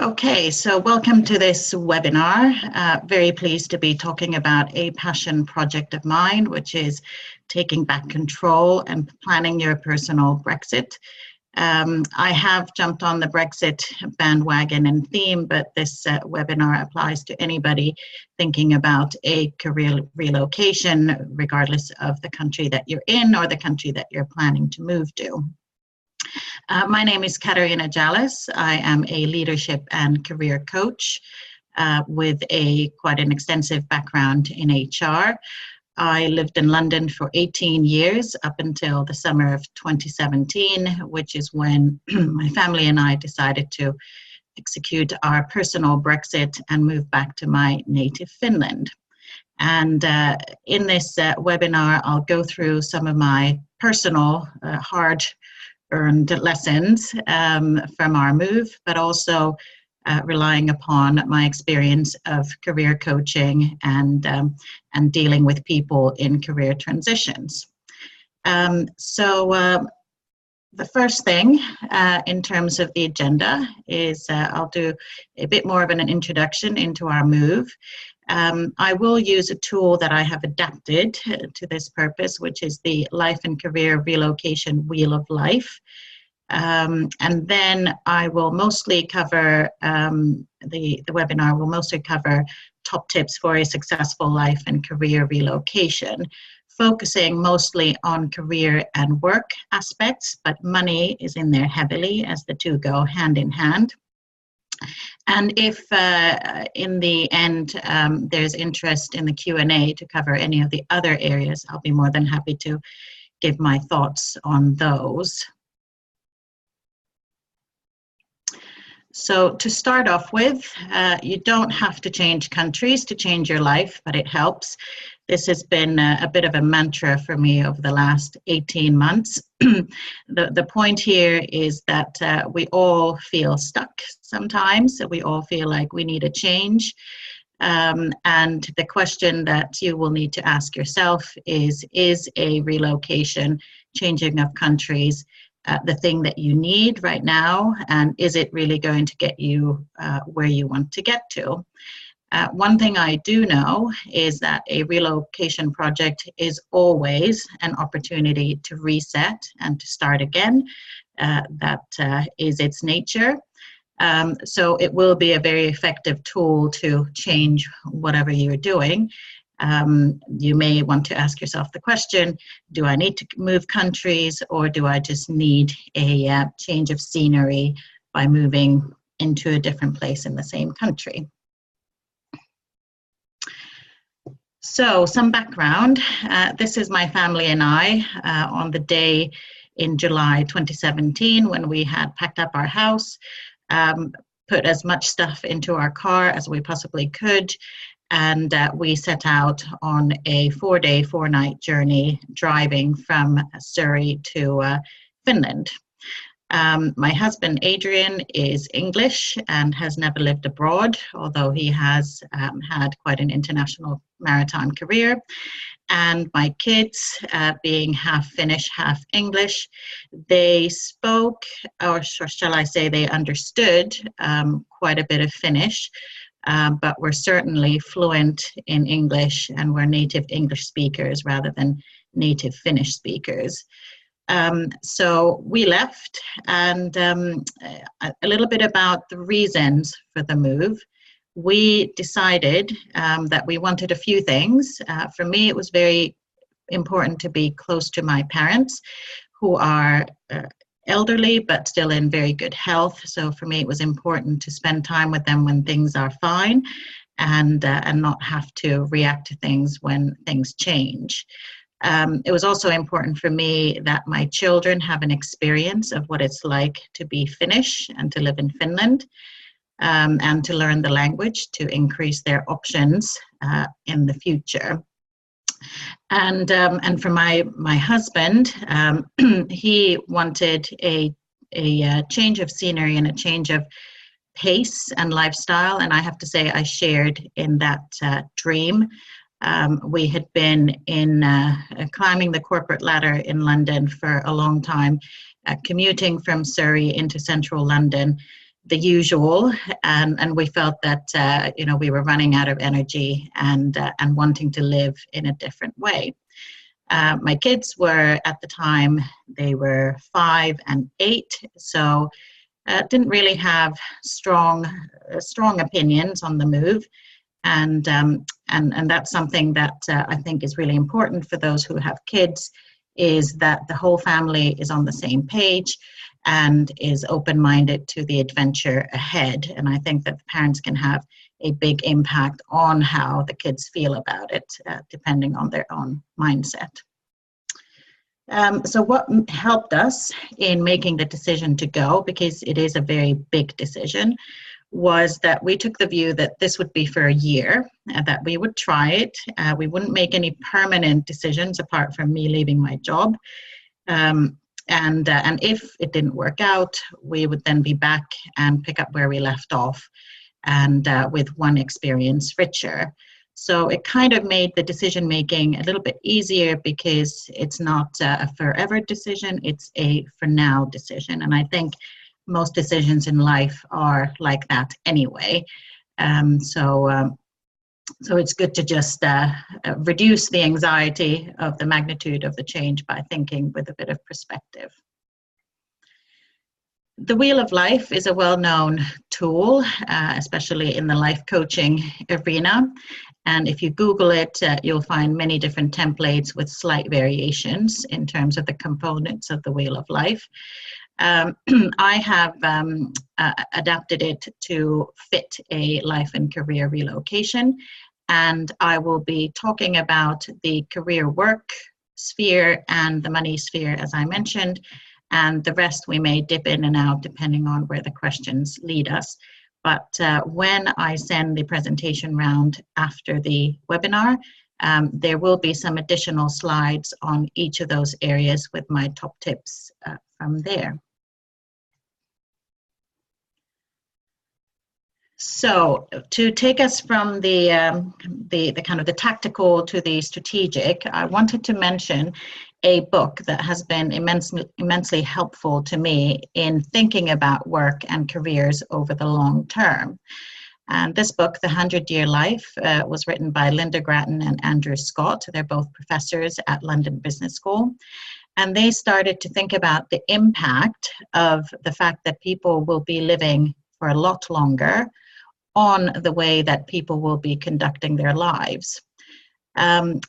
Okay, so welcome to this webinar. Very pleased to be talking about a passion project of mine, which is taking back control and planning your personal Brexit. I have jumped on the Brexit bandwagon and theme, but this webinar applies to anybody thinking about a career relocation, regardless of the country that you're in or the country that you're planning to move to. My name is Katariina Jalas. I am a leadership and career coach with quite an extensive background in HR. I lived in London for 18 years up until the summer of 2017, which is when my family and I decided to execute our personal Brexit and move back to my native Finland. And in this webinar, I'll go through some of my personal hard-earned lessons from our move, but also relying upon my experience of career coaching and dealing with people in career transitions. The first thing in terms of the agenda is I'll do a bit more of an introduction into our move. I will use a tool that I have adapted to this purpose, which is the Life and Career Relocation Wheel of Life. And then I will mostly cover, the webinar will mostly cover top tips for a successful life and career relocation, focusing mostly on career and work aspects, but money is in there heavily as the two go hand in hand. And if in the end there's interest in the Q&A to cover any of the other areas, I'll be more than happy to give my thoughts on those. So to start off with, you don't have to change countries to change your life, but it helps. This has been a bit of a mantra for me over the last 18 months. The point here is that we all feel stuck sometimes. We all feel like we need a change. And the question that you will need to ask yourself is a relocation, changing of countries, the thing that you need right now, and is it really going to get you where you want to get to? One thing I do know is that a relocation project is always an opportunity to reset and to start again. That is its nature. So it will be a very effective tool to change whatever you're doing. You may want to ask yourself the question, do I need to move countries, or do I just need a change of scenery by moving into a different place in the same country? So some background. This is my family and I on the day in July 2017 when we had packed up our house, put as much stuff into our car as we possibly could, and we set out on a 4-day, 4-night journey driving from Surrey to Finland. My husband, Adrian, is English and has never lived abroad, although he has had quite an international maritime career. And my kids, being half Finnish, half English, they spoke, or shall I say they understood quite a bit of Finnish, but were certainly fluent in English and were native English speakers rather than native Finnish speakers. So we left, and a little bit about the reasons for the move. We decided that we wanted a few things. For me, it was very important to be close to my parents, who are elderly but still in very good health. So for me, it was important to spend time with them when things are fine, and not have to react to things when things change. It was also important for me that my children have an experience of what it's like to be Finnish and to live in Finland, and to learn the language to increase their options in the future. And for my husband, he wanted a change of scenery and a change of pace and lifestyle, and I have to say I shared in that dream. We had been climbing the corporate ladder in London for a long time, commuting from Surrey into central London, the usual, and we felt that we were running out of energy and wanting to live in a different way. My kids were at the time, they were 5 and 8, so didn't really have strong opinions on the move, and that's something that I think is really important for those who have kids, is that the whole family is on the same page and is open-minded to the adventure ahead. And I think that the parents can have a big impact on how the kids feel about it, depending on their own mindset. So what helped us in making the decision to go, because it is a very big decision, was that we took the view that this would be for a year, that we would try it. We wouldn't make any permanent decisions apart from me leaving my job. And if it didn't work out, we would then be back and pick up where we left off, and with one experience richer. So it kind of made the decision making a little bit easier, because it's not a forever decision, it's a for now decision. And I think most decisions in life are like that anyway. So it's good to just reduce the anxiety of the magnitude of the change by thinking with a bit of perspective. The Wheel of Life is a well-known tool, especially in the life coaching arena. And if you Google it, you'll find many different templates with slight variations in terms of the components of the Wheel of Life. I have adapted it to fit a life and career relocation, and I will be talking about the career work sphere and the money sphere, as I mentioned, and the rest we may dip in and out depending on where the questions lead us. But when I send the presentation round after the webinar, there will be some additional slides on each of those areas with my top tips from there. So to take us from the kind of the tactical to the strategic, I wanted to mention a book that has been immensely helpful to me in thinking about work and careers over the long term. And this book, The 100-Year Life, was written by Linda Grattan and Andrew Scott. They're both professors at London Business School. And they started to think about the impact of the fact that people will be living for a lot longer on the way that people will be conducting their lives. A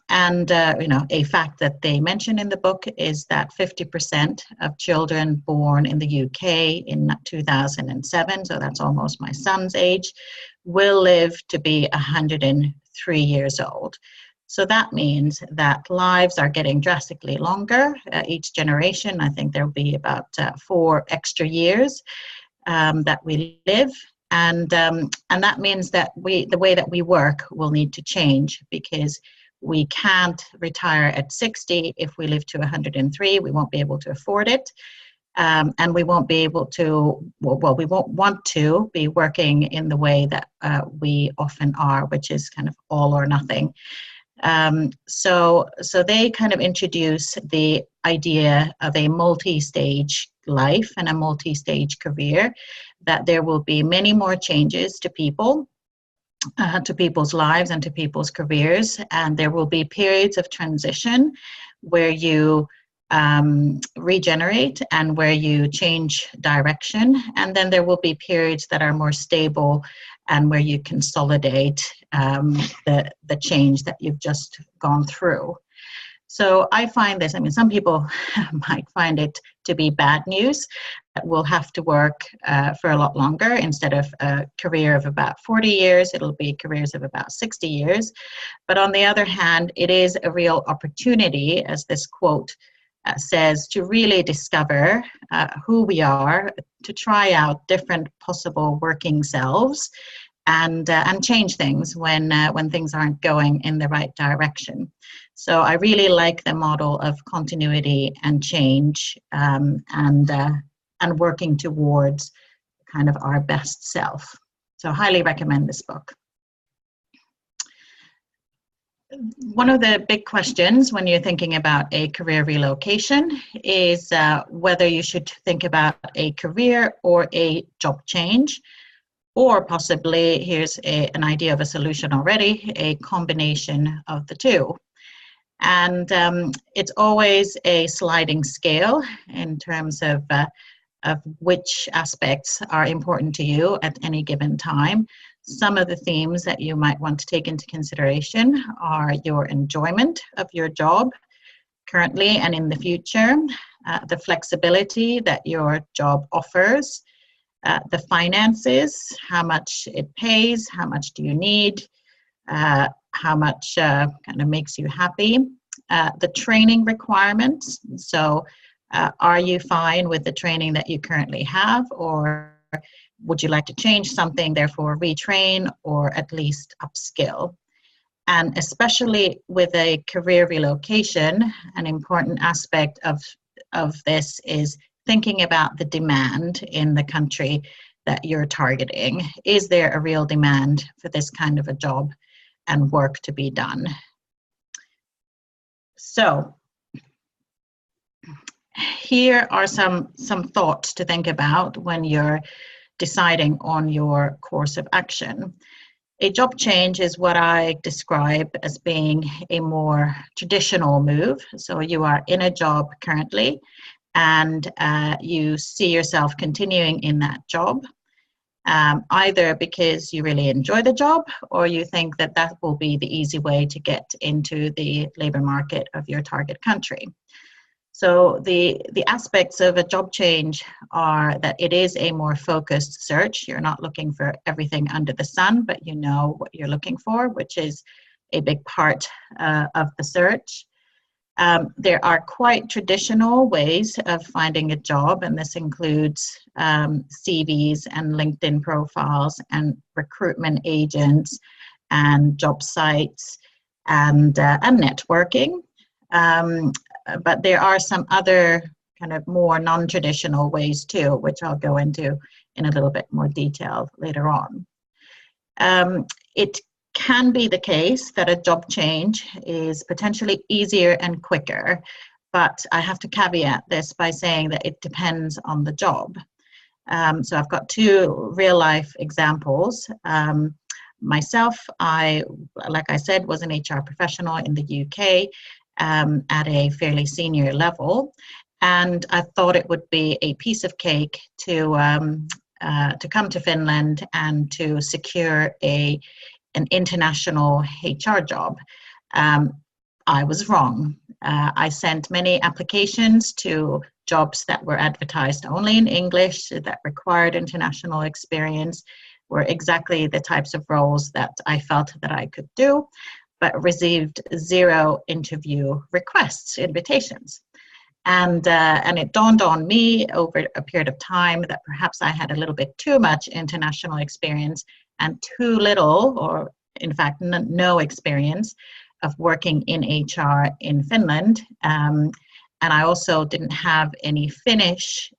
fact that they mention in the book is that 50% of children born in the UK in 2007, so that's almost my son's age, will live to be 103 years old. So that means that lives are getting drastically longer. Each generation, I think there'll be about 4 extra years that we live. And that means that the way that we work will need to change, because we can't retire at 60 if we live to 103. We won't be able to afford it. And we won't be able to, we won't want to be working in the way that we often are, which is kind of all or nothing. So they kind of introduce the idea of a multi-stage life and a multi-stage career, that there will be many more changes to people, to people's lives and to people's careers, and there will be periods of transition where you regenerate and where you change direction, and then there will be periods that are more stable and where you consolidate the change that you've just gone through. So I find this, I mean, some people might find it to be bad news, that we'll have to work for a lot longer. Instead of a career of about 40 years, it'll be careers of about 60 years. But on the other hand, it is a real opportunity, as this quote says, to really discover who we are, to try out different possible working selves, and change things when things aren't going in the right direction. So I really like the model of continuity and change, and working towards kind of our best self. So I highly recommend this book. One of the big questions when you're thinking about a career relocation is whether you should think about a career or a job change, or possibly, here's an idea of a solution already, a combination of the two. And it's always a sliding scale in terms of which aspects are important to you at any given time. Some of the themes that you might want to take into consideration are your enjoyment of your job currently and in the future, the flexibility that your job offers, the finances, how much it pays, how much do you need, how much kind of makes you happy, the training requirements. So are you fine with the training that you currently have, or would you like to change something, therefore retrain or at least upskill? And especially with a career relocation, an important aspect of this is thinking about the demand in the country that you're targeting. Is there a real demand for this kind of a job and work to be done? So here are some thoughts to think about when you're deciding on your course of action. A job change is what I describe as being a more traditional move. So you are in a job currently and you see yourself continuing in that job, either because you really enjoy the job or you think that that will be the easy way to get into the labor market of your target country. So the aspects of a job change are that it is a more focused search. You're not looking for everything under the sun, but you know what you're looking for, which is a big part of the search. There are quite traditional ways of finding a job, and this includes CVs and LinkedIn profiles and recruitment agents and job sites and networking. But there are some other kind of more non-traditional ways too, which I'll go into in a little bit more detail later on. It can be the case that a job change is potentially easier and quicker, but I have to caveat this by saying that it depends on the job. So I've got two real-life examples. Myself, like I said, was an HR professional in the UK at a fairly senior level, and I thought it would be a piece of cake to come to Finland and to secure an international HR job. I was wrong. I sent many applications to jobs that were advertised only in English, that required international experience, were exactly the types of roles that I felt that I could do, but received 0 interview requests, invitations. And it dawned on me over a period of time that perhaps I had a little bit too much international experience and too little, or in fact, no experience of working in HR in Finland. And I also didn't have any Finnish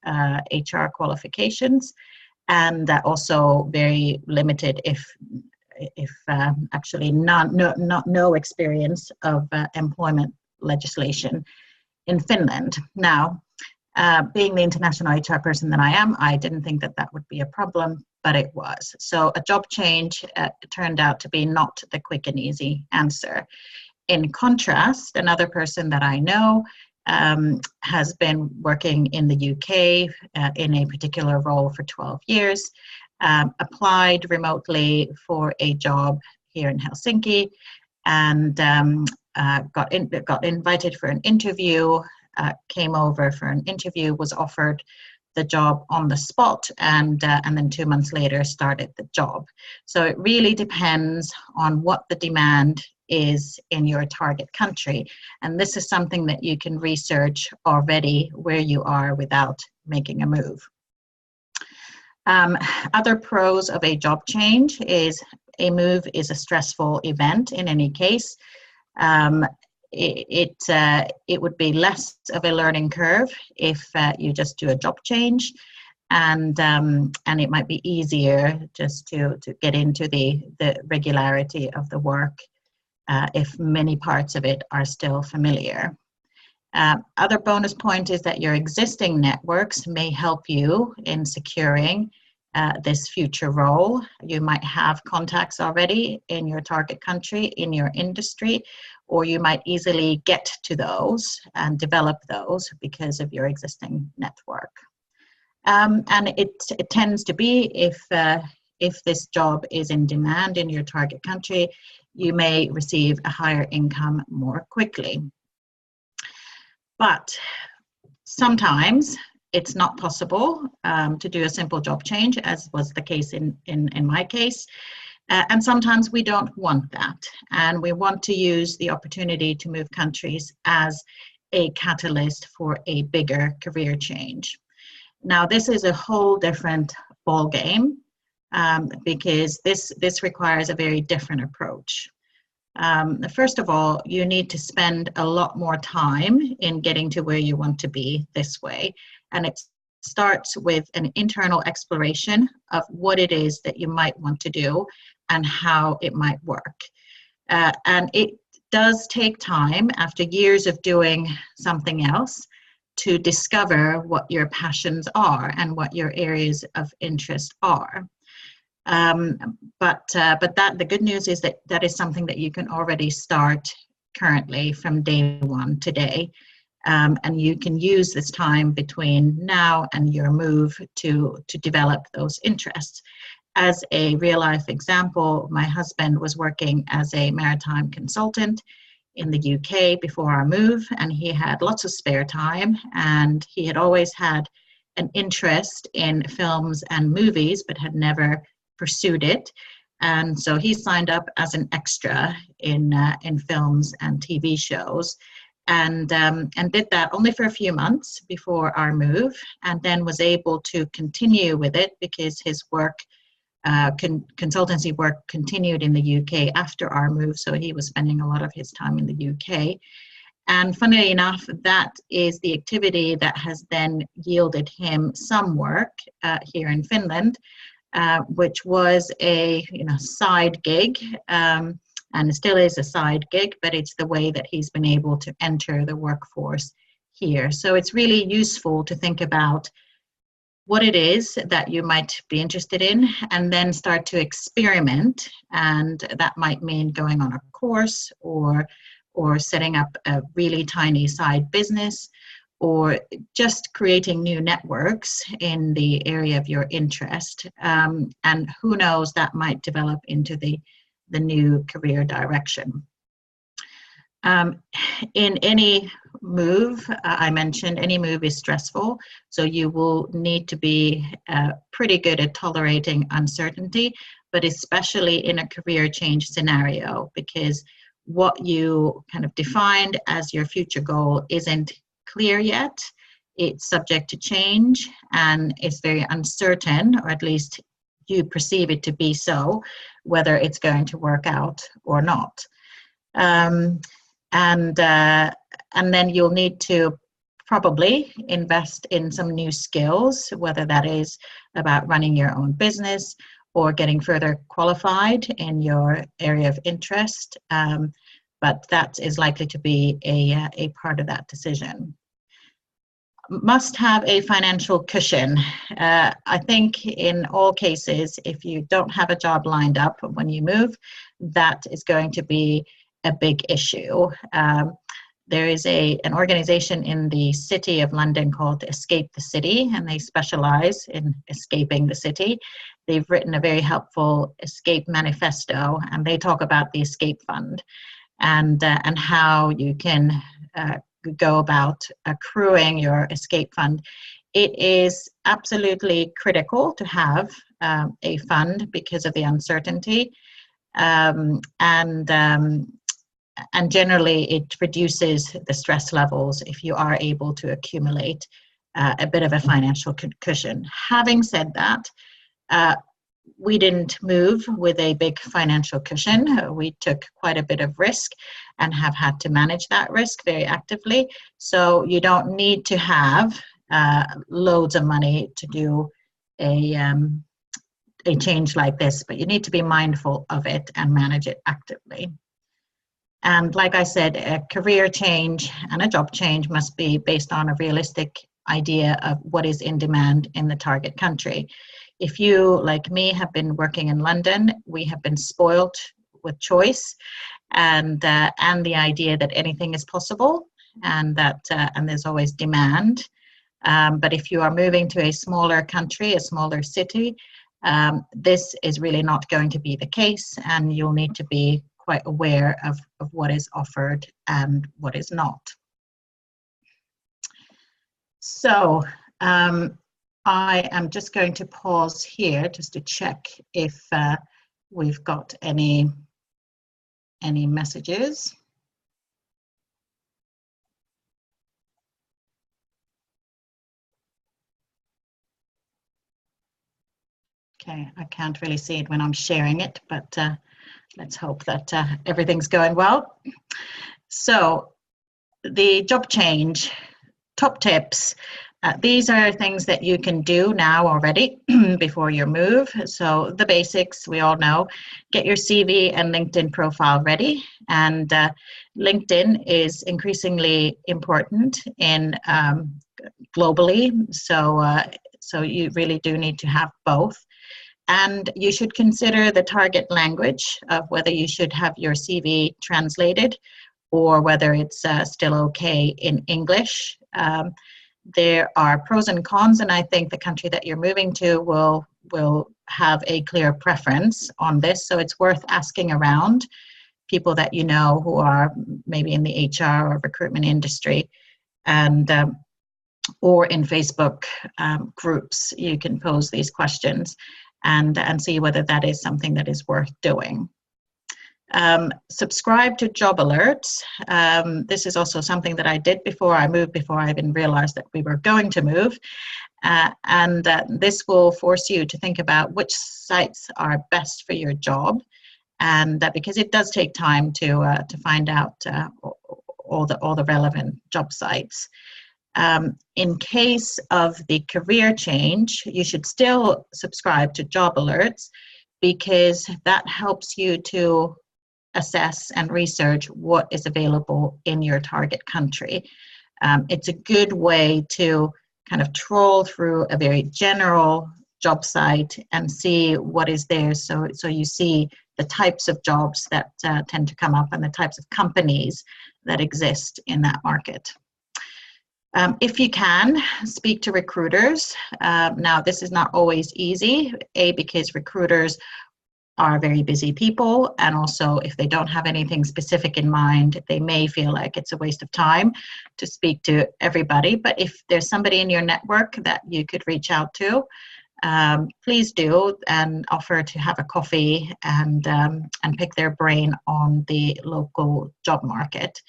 HR qualifications, and also very limited, if actually no experience of employment legislation in Finland. Now, being the international HR person that I am, I didn't think that that would be a problem, but it was. So a job change turned out to be not the quick and easy answer. In contrast, another person that I know has been working in the UK in a particular role for 12 years, applied remotely for a job here in Helsinki, and got invited for an interview, came over for an interview, was offered the job on the spot, and then 2 months later started the job. So it really depends on what the demand is in your target country, and this is something that you can research already where you are without making a move. Other pros of a job change is a move is a stressful event in any case. It would be less of a learning curve if you just do a job change, and it might be easier just to get into the regularity of the work if many parts of it are still familiar. Other bonus point is that your existing networks may help you in securing this future role. You might have contacts already in your target country, in your industry, or you might easily get to those and develop those because of your existing network. And it tends to be if this job is in demand in your target country, you may receive a higher income more quickly. But sometimes it's not possible to do a simple job change, as was the case in my case. And sometimes we don't want that. And we want to use the opportunity to move countries as a catalyst for a bigger career change. Now, this is a whole different ballgame because this requires a very different approach. First of all, you need to spend a lot more time in getting to where you want to be this way. And it starts with an internal exploration of what it is that you might want to do and how it might work. And it does take time after years of doing something else to discover what your passions are and what your areas of interest are. But the good news is that is something that you can already start currently from day one today. And you can use this time between now and your move to develop those interests. As a real life example, my husband was working as a maritime consultant in the UK before our move, and he had lots of spare time, and he had always had an interest in films and movies but had never pursued it. And so he signed up as an extra in films and TV shows, and did that only for a few months before our move, and then was able to continue with it because his work, consultancy work, continued in the UK after our move. So he was spending a lot of his time in the UK. And funnily enough, that is the activity that has then yielded him some work here in Finland, which was a side gig, and it still is a side gig, but it's the way that he's been able to enter the workforce here. So it's really useful to think about what it is that you might be interested in and then start to experiment. And that might mean going on a course or setting up a really tiny side business, or just creating new networks in the area of your interest. And who knows, that might develop into the new career direction. In any move, I mentioned any move is stressful, so you will need to be pretty good at tolerating uncertainty, but especially in a career change scenario, because what you kind of defined as your future goal isn't clear yet. It's subject to change and it's very uncertain, or at least you perceive it to be so, whether it's going to work out or not. And then you'll need to probably invest in some new skills, whether that is about running your own business or getting further qualified in your area of interest. But that is likely to be a part of that decision. Must have a financial cushion. I think in all cases, if you don't have a job lined up when you move, that is going to be a big issue. There is an organization in the City of London called Escape the City, and they specialize in escaping the city. They've written a very helpful escape manifesto, and they talk about the escape fund and how you can go about accruing your escape fund. It is absolutely critical to have a fund because of the uncertainty, and generally it reduces the stress levels if you are able to accumulate a bit of a financial cushion. Having said that, we didn't move with a big financial cushion. We took quite a bit of risk and have had to manage that risk very actively. So you don't need to have loads of money to do a change like this, but you need to be mindful of it and manage it actively. And like I said, a career change and a job change must be based on a realistic idea of what is in demand in the target country. If you, like me, have been working in London, we have been spoiled with choice and the idea that anything is possible and that and there's always demand. But if you are moving to a smaller country, a smaller city, this is really not going to be the case, and you'll need to be quite aware of what is offered and what is not. So I am just going to pause here just to check if we've got any messages. Okay, I can't really see it when I'm sharing it, but let's hope that everything's going well. So the job change, top tips. These are things that you can do now already before your move. So the basics, we all know, get your CV and LinkedIn profile ready. And LinkedIn is increasingly important in globally. So you really do need to have both. And you should consider the target language of whether you should have your CV translated or whether it's still okay in English. There are pros and cons, and I think the country that you're moving to will have a clear preference on this. So it's worth asking around people that you know who are maybe in the HR or recruitment industry, and or in Facebook groups, you can pose these questions and see whether that is something that is worth doing. Subscribe to job alerts. This is also something that I did before I moved, before I even realized that we were going to move. This will force you to think about which sites are best for your job, and because it does take time to find out all the relevant job sites. In case of the career change, you should still subscribe to job alerts because that helps you to assess and research what is available in your target country. It's a good way to kind of troll through a very general job site and see what is there. So you see the types of jobs that tend to come up and the types of companies that exist in that market. If you can, speak to recruiters. Now, this is not always easy, because recruiters are very busy people, and also if they don't have anything specific in mind, they may feel like it's a waste of time to speak to everybody. But if there's somebody in your network that you could reach out to, please do, and offer to have a coffee and pick their brain on the local job market.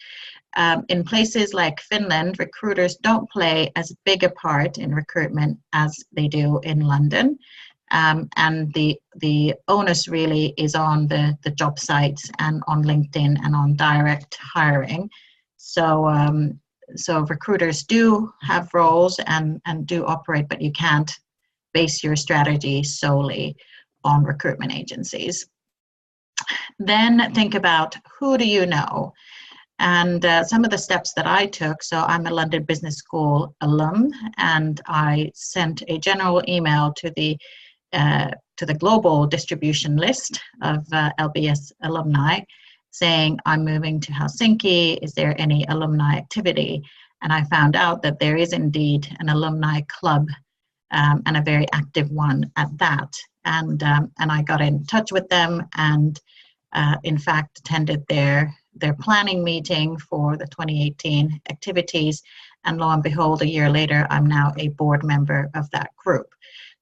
In places like Finland, recruiters don't play as big a part in recruitment as they do in London. And the onus really is on the job sites and on LinkedIn and on direct hiring. So recruiters do have roles and do operate, but you can't base your strategy solely on recruitment agencies. Then think about, who do you know? And some of the steps that I took, so I'm a London Business School alum, and I sent a general email to the global distribution list of LBS alumni saying, I'm moving to Helsinki, is there any alumni activity? And I found out that there is indeed an alumni club, and a very active one at that. And I got in touch with them and in fact attended their planning meeting for the 2018 activities, and lo and behold, a year later, I'm now a board member of that group.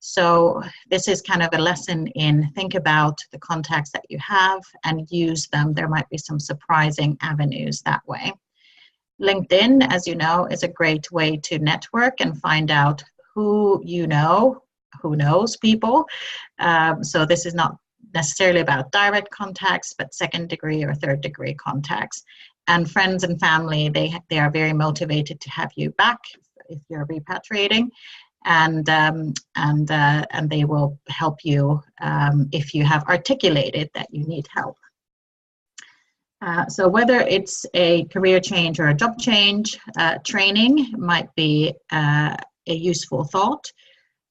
So this is kind of a lesson in think about the contacts that you have and use them. There might be some surprising avenues that way. LinkedIn, as you know, is a great way to network and find out who you know, who knows people. So this is not necessarily about direct contacts, but second degree or third degree contacts. And friends and family, they are very motivated to have you back if you're repatriating, and they will help you if you have articulated that you need help. So whether it's a career change or a job change, training might be a useful thought.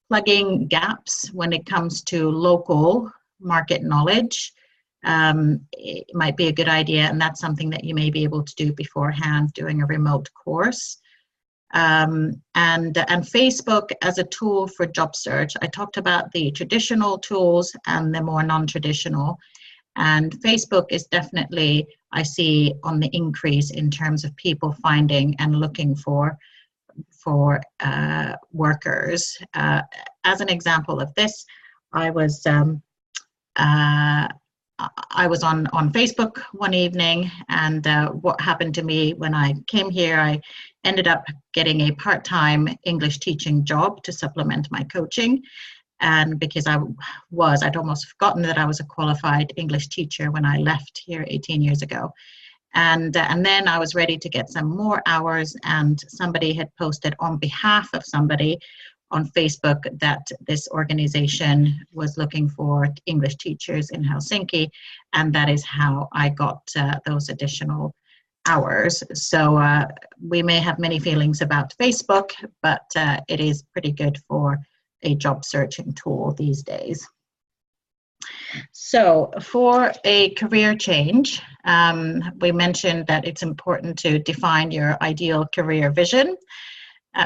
Plugging gaps when it comes to local market knowledge, it might be a good idea, and that's something that you may be able to do beforehand, doing a remote course. And Facebook as a tool for job search. I talked about the traditional tools and the more non-traditional. And Facebook is definitely, I see, on the increase in terms of people finding and looking for workers. As an example of this, I was on Facebook one evening, and what happened to me when I came here, I ended up getting a part-time English teaching job to supplement my coaching. And because I'd almost forgotten that I was a qualified English teacher when I left here 18 years ago. And then I was ready to get some more hours, and somebody had posted on behalf of somebody on Facebook that this organization was looking for English teachers in Helsinki, and that is how I got those additional hours. So we may have many feelings about Facebook, but it is pretty good for a job searching tool these days. So for a career change, we mentioned that it's important to define your ideal career vision.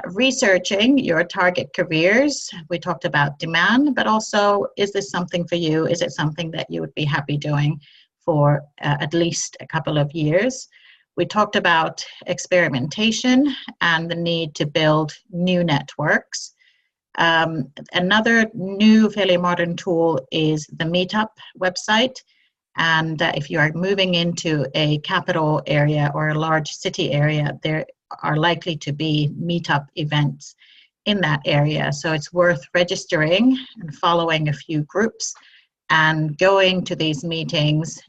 Researching your target careers, we talked about demand, but also, is this something for you? Is it something that you would be happy doing for at least a couple of years? We talked about experimentation and the need to build new networks. Another new, fairly modern tool is the Meetup website. And if you are moving into a capital area or a large city area, there are likely to be Meetup events in that area. So it's worth registering and following a few groups and going to these meetings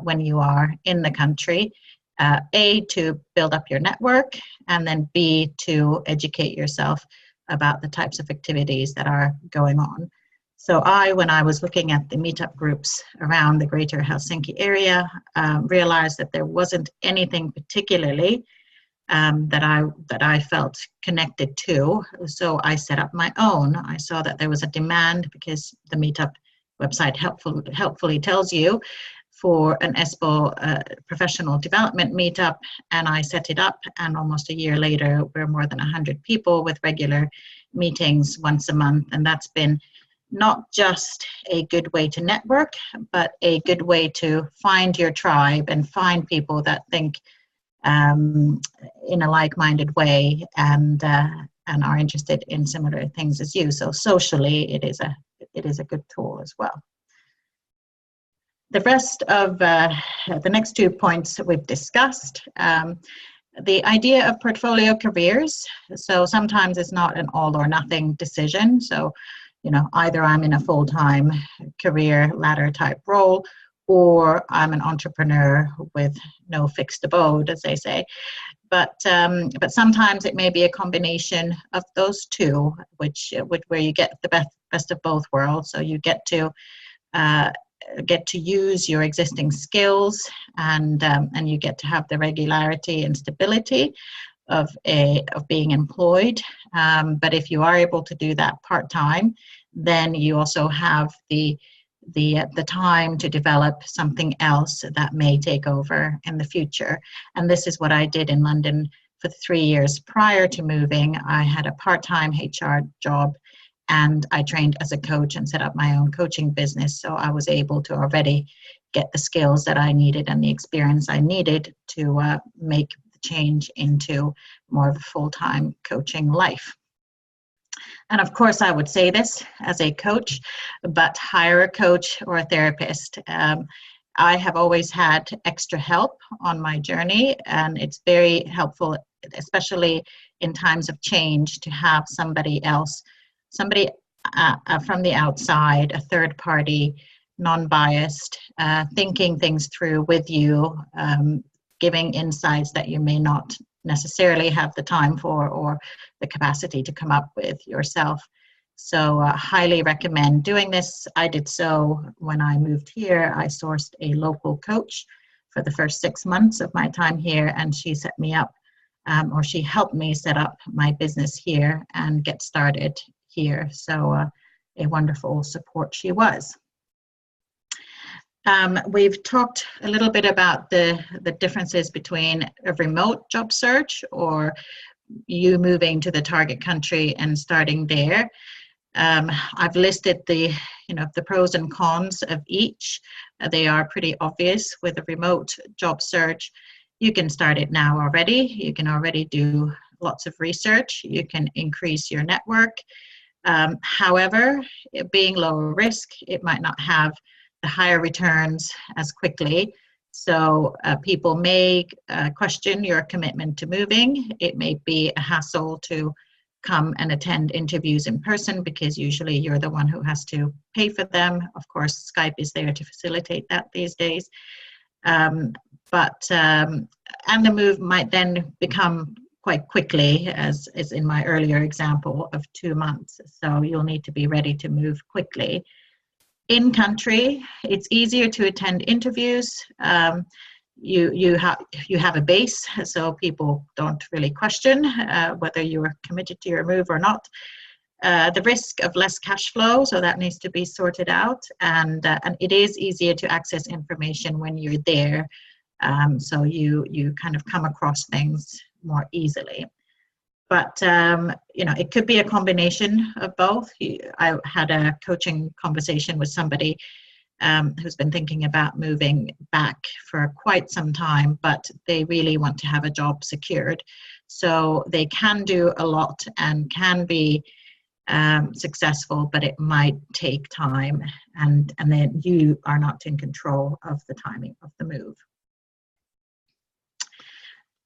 when you are in the country. A, to build up your network, and then B, to educate yourself about the types of activities that are going on. So when I was looking at the meetup groups around the greater Helsinki area, realized that there wasn't anything particularly that I felt connected to. So I set up my own. I saw that there was a demand because the meetup website helpfully tells you for an ESPO professional development meetup, and I set it up, and almost a year later we're more than 100 people with regular meetings once a month. And that's been not just a good way to network, but a good way to find your tribe and find people that think in a like-minded way and are interested in similar things as you. So socially, it is a good tool as well. The rest of the next 2 points that we've discussed, the idea of portfolio careers. So sometimes it's not an all or nothing decision. So, either I'm in a full-time career ladder type role, or I'm an entrepreneur with no fixed abode, as they say. But sometimes it may be a combination of those two, where you get the best of both worlds. So you get to use your existing skills, and you get to have the regularity and stability of being employed. But if you are able to do that part-time, then you also have the time to develop something else that may take over in the future. And this is what I did in London for 3 years prior to moving. I had a part-time HR job, and I trained as a coach and set up my own coaching business. So I was able to already get the skills that I needed and the experience I needed to make the change into more of a full-time coaching life. And of course, I would say this as a coach, but hire a coach or a therapist. I have always had extra help on my journey, and it's very helpful, especially in times of change, to have somebody else, somebody from the outside, a third party, non-biased, thinking things through with you, giving insights that you may not necessarily have the time for or the capacity to come up with yourself. So highly recommend doing this. I did so when I moved here. I sourced a local coach for the first 6 months of my time here, and she set me up, or she helped me set up my business here and get started here. So a wonderful support she was. We've talked a little bit about the differences between a remote job search or you moving to the target country and starting there. I've listed the pros and cons of each. They are pretty obvious. With a remote job search, you can start it now already. You can already do lots of research. You can increase your network. However, it being lower risk, it might not have the higher returns as quickly. So people may question your commitment to moving. It may be a hassle to come and attend interviews in person because usually you're the one who has to pay for them. Of course, Skype is there to facilitate that these days. And the move might then become quite quickly, as in my earlier example of 2 months. So you'll need to be ready to move quickly. In country, it's easier to attend interviews. You have a base, so people don't really question whether you're committed to your move or not. The risk of less cash flow, so that needs to be sorted out, and it is easier to access information when you're there, so you kind of come across things more easily. But it could be a combination of both. I had a coaching conversation with somebody who's been thinking about moving back for quite some time, but they really want to have a job secured. So they can do a lot and can be successful, but it might take time, and then you are not in control of the timing of the move.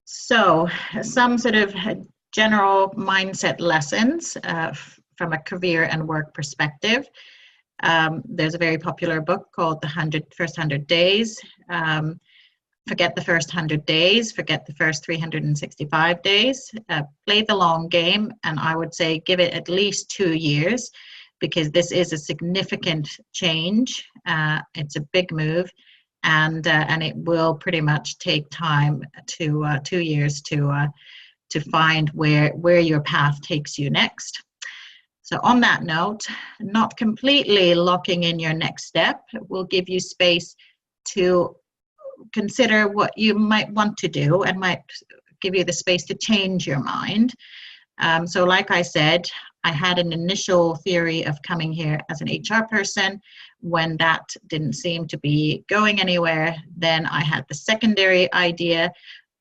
So some sort of general mindset lessons from a career and work perspective. There's a very popular book called The First 100 Days. Forget the first 100 days, forget the first 365 days. Play the long game, and I would say give it at least 2 years, because this is a significant change. It's a big move, and it will pretty much take time to 2 years to find where your path takes you next. So on that note, not completely locking in your next step will give you space to consider what you might want to do, and might give you the space to change your mind. So like I said, I had an initial theory of coming here as an HR person. When that didn't seem to be going anywhere, then I had the secondary idea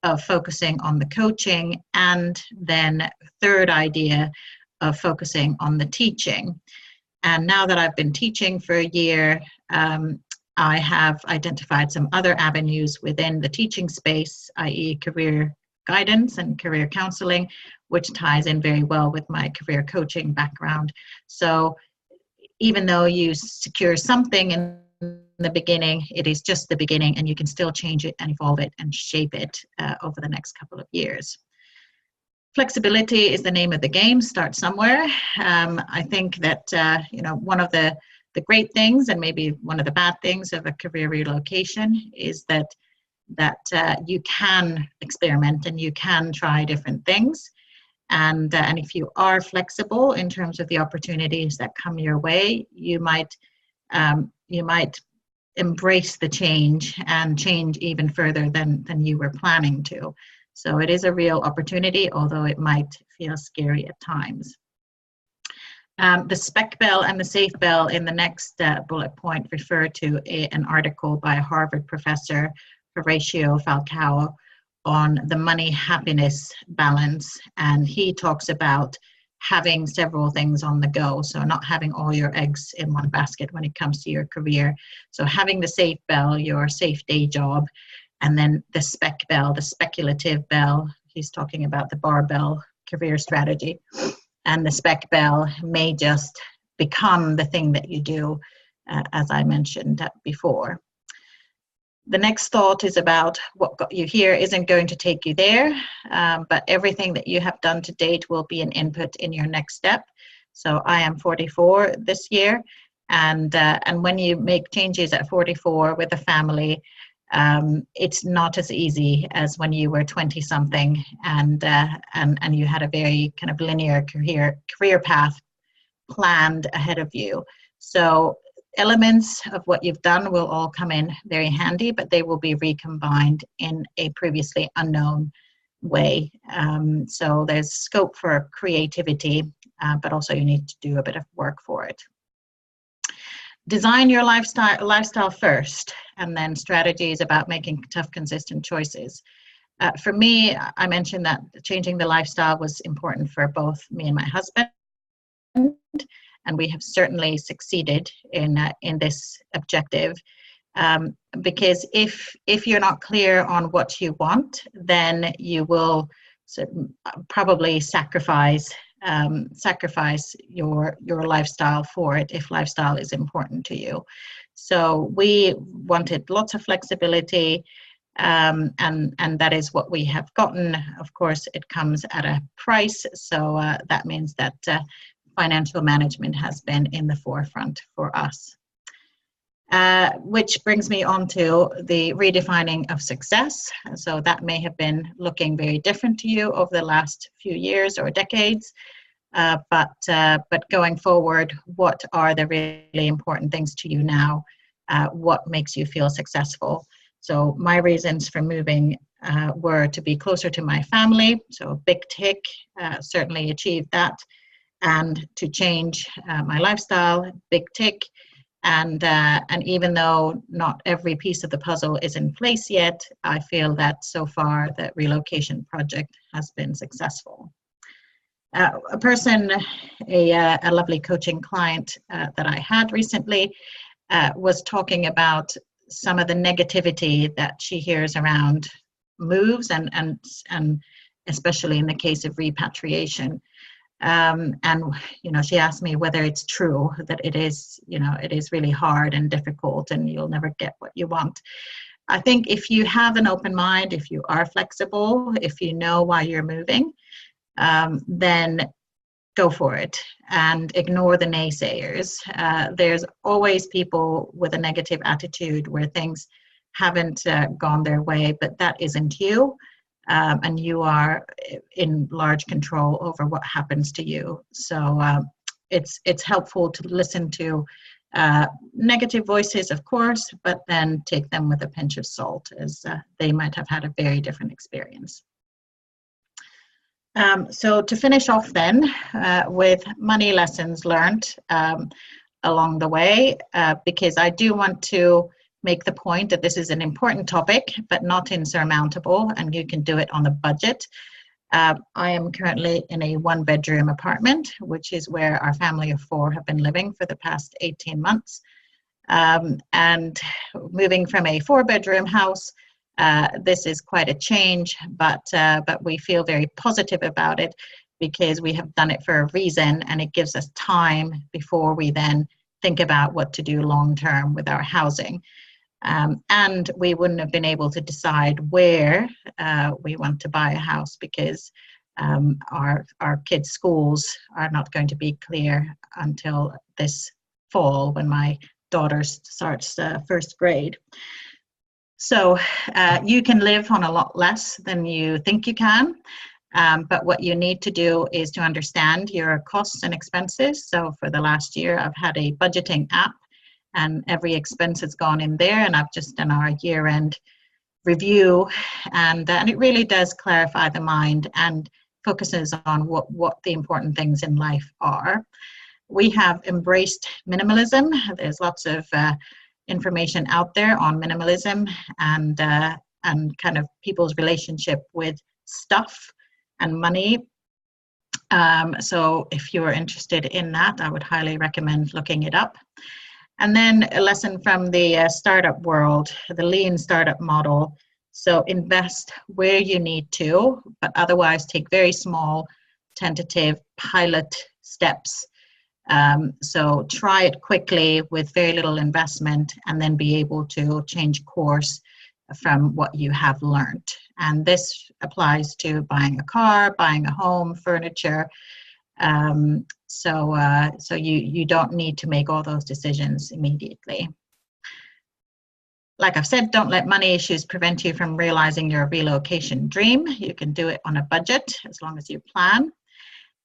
of focusing on the coaching, and then third idea of focusing on the teaching. And now that I've been teaching for a year, I have identified some other avenues within the teaching space, i.e. career guidance and career counseling, which ties in very well with my career coaching background. So even though you secure something in the beginning, it is just the beginning, and you can still change it and evolve it and shape it over the next couple of years. Flexibility is the name of the game. Start somewhere. I think that one of the great things, and maybe one of the bad things of a career relocation, is that you can experiment and you can try different things. And if you are flexible in terms of the opportunities that come your way, you might embrace the change and change even further than you were planning to. So it is a real opportunity, although it might feel scary at times. The spec bell and the safe bell in the next bullet point refer to an article by Harvard professor Horatio Falcao on the money-happiness balance, and he talks about having several things on the go, so not having all your eggs in one basket when it comes to your career. So having the safe bell, your safe day job, and then the spec bell, the speculative bell. He's talking about the barbell career strategy, and the spec bell may just become the thing that you do, as I mentioned before. The next thought is about what got you here isn't going to take you there, but everything that you have done to date will be an input in your next step. So I am 44 this year, and when you make changes at 44 with a family, It's not as easy as when you were 20 something and you had a very kind of linear career path planned ahead of you. So elements of what you've done will all come in very handy, but they will be recombined in a previously unknown way. So there's scope for creativity, but also you need to do a bit of work for it. Design your lifestyle first, and then strategies about making tough, consistent choices. For me, I mentioned that changing the lifestyle was important for both me and my husband, and we have certainly succeeded in this objective. Because if you're not clear on what you want, then you will probably sacrifice your lifestyle for it, if lifestyle is important to you. So we wanted lots of flexibility, and that is what we have gotten. Of course, it comes at a price, so that means that financial management has been in the forefront for us. Which brings me on to the redefining of success. So that may have been looking very different to you over the last few years or decades, but going forward, what are the really important things to you now? What makes you feel successful? So my reasons for moving were to be closer to my family, so big tick, certainly achieved that, and to change my lifestyle, big tick. And even though not every piece of the puzzle is in place yet, I feel that so far the relocation project has been successful. A lovely coaching client that I had recently was talking about some of the negativity that she hears around moves and especially in the case of repatriation. And she asked me whether it's true that it is really hard and difficult and you'll never get what you want. I think if you have an open mind, if you are flexible, if you know why you're moving, then go for it and ignore the naysayers. There's always people with a negative attitude where things haven't gone their way, but that isn't you. And you are in large control over what happens to you. So it's helpful to listen to negative voices, of course, but then take them with a pinch of salt, as they might have had a very different experience. So to finish off then with money lessons learned along the way, because I do want to make the point that this is an important topic, but not insurmountable, and you can do it on a budget. I am currently in a one-bedroom apartment, which is where our family of 4 have been living for the past 18 months. And moving from a 4-bedroom house, this is quite a change, but we feel very positive about it because we have done it for a reason, and it gives us time before we then think about what to do long-term with our housing. And we wouldn't have been able to decide where we want to buy a house because our kids' schools are not going to be clear until this fall when my daughter starts first grade. So you can live on a lot less than you think you can, but what you need to do is to understand your costs and expenses. So for the last year, I've had a budgeting app, and every expense has gone in there, and I've just done our year-end review, and it really does clarify the mind and focuses on what the important things in life are. We have embraced minimalism. There's lots of information out there on minimalism and kind of people's relationship with stuff and money. So if you're interested in that, I would highly recommend looking it up. And then a lesson from the startup world, the lean startup model. So invest where you need to, but otherwise take very small, tentative pilot steps. So try it quickly with very little investment and then be able to change course from what you have learned. And this applies to buying a car, buying a home, furniture. So you don't need to make all those decisions immediately. Like I've said, don't let money issues prevent you from realizing your relocation dream. You can do it on a budget as long as you plan.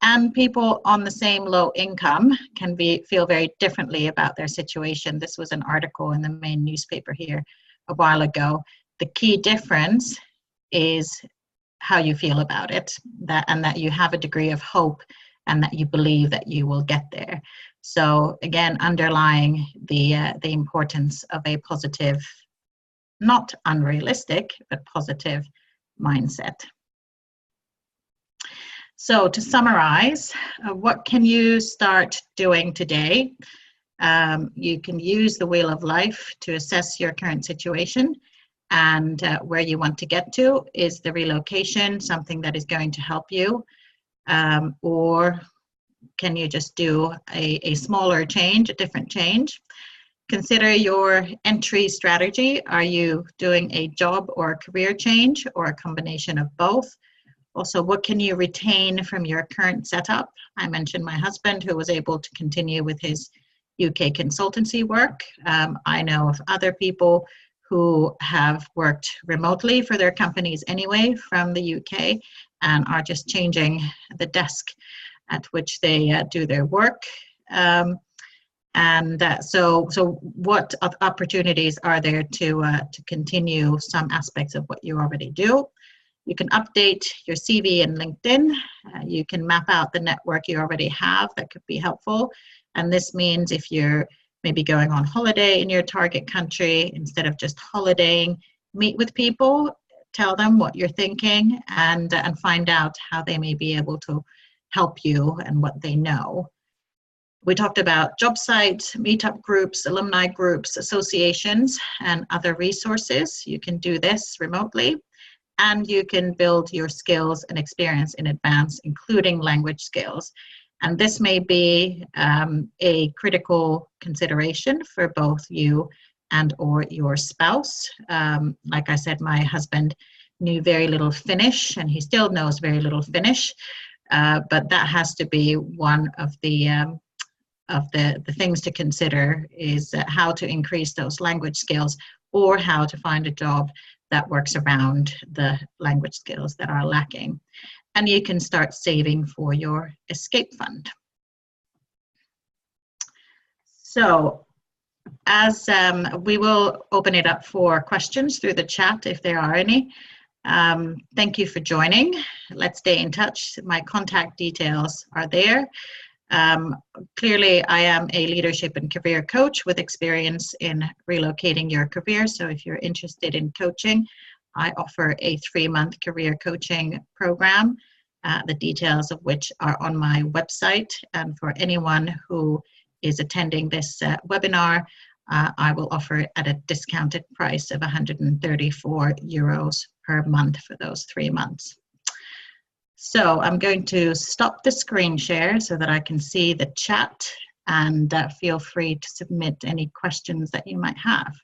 And people on the same low income can feel very differently about their situation. This was an article in the main newspaper here a while ago. The key difference is how you feel about it, and that you have a degree of hope and that you believe that you will get there. So again, underlying the importance of a positive, not unrealistic, but positive mindset. So to summarize, what can you start doing today? You can use the Wheel of Life to assess your current situation and where you want to get to. Is the relocation something that is going to help you? Or can you just do a smaller change, a different change? Consider your entry strategy. Are you doing a job or a career change, or a combination of both? Also, what can you retain from your current setup? I mentioned my husband, who was able to continue with his UK consultancy work. I know of other people who have worked remotely for their companies anyway from the UK and are just changing the desk at which they do their work. So what opportunities are there to continue some aspects of what you already do? You can update your CV and LinkedIn. You can map out the network you already have that could be helpful. And this means if you're maybe going on holiday in your target country, instead of just holidaying, meet with people, tell them what you're thinking, and find out how they may be able to help you and what they know. We talked about job sites, meetup groups, alumni groups, associations, and other resources. You can do this remotely, and you can build your skills and experience in advance, including language skills. And this may be a critical consideration for both you and or your spouse. Like I said, my husband knew very little Finnish, and he still knows very little Finnish, but that has to be one of the things to consider, is how to increase those language skills, or how to find a job that works around the language skills that are lacking. And you can start saving for your escape fund. So as we will open it up for questions through the chat if there are any. Thank you for joining. Let's stay in touch. My contact details are there. Clearly, I am a leadership and career coach with experience in relocating your career. So if you're interested in coaching, I offer a 3-month career coaching program, the details of which are on my website. And for anyone who is attending this webinar, I will offer it at a discounted price of €134 per month for those 3 months. So I'm going to stop the screen share so that I can see the chat, and feel free to submit any questions that you might have.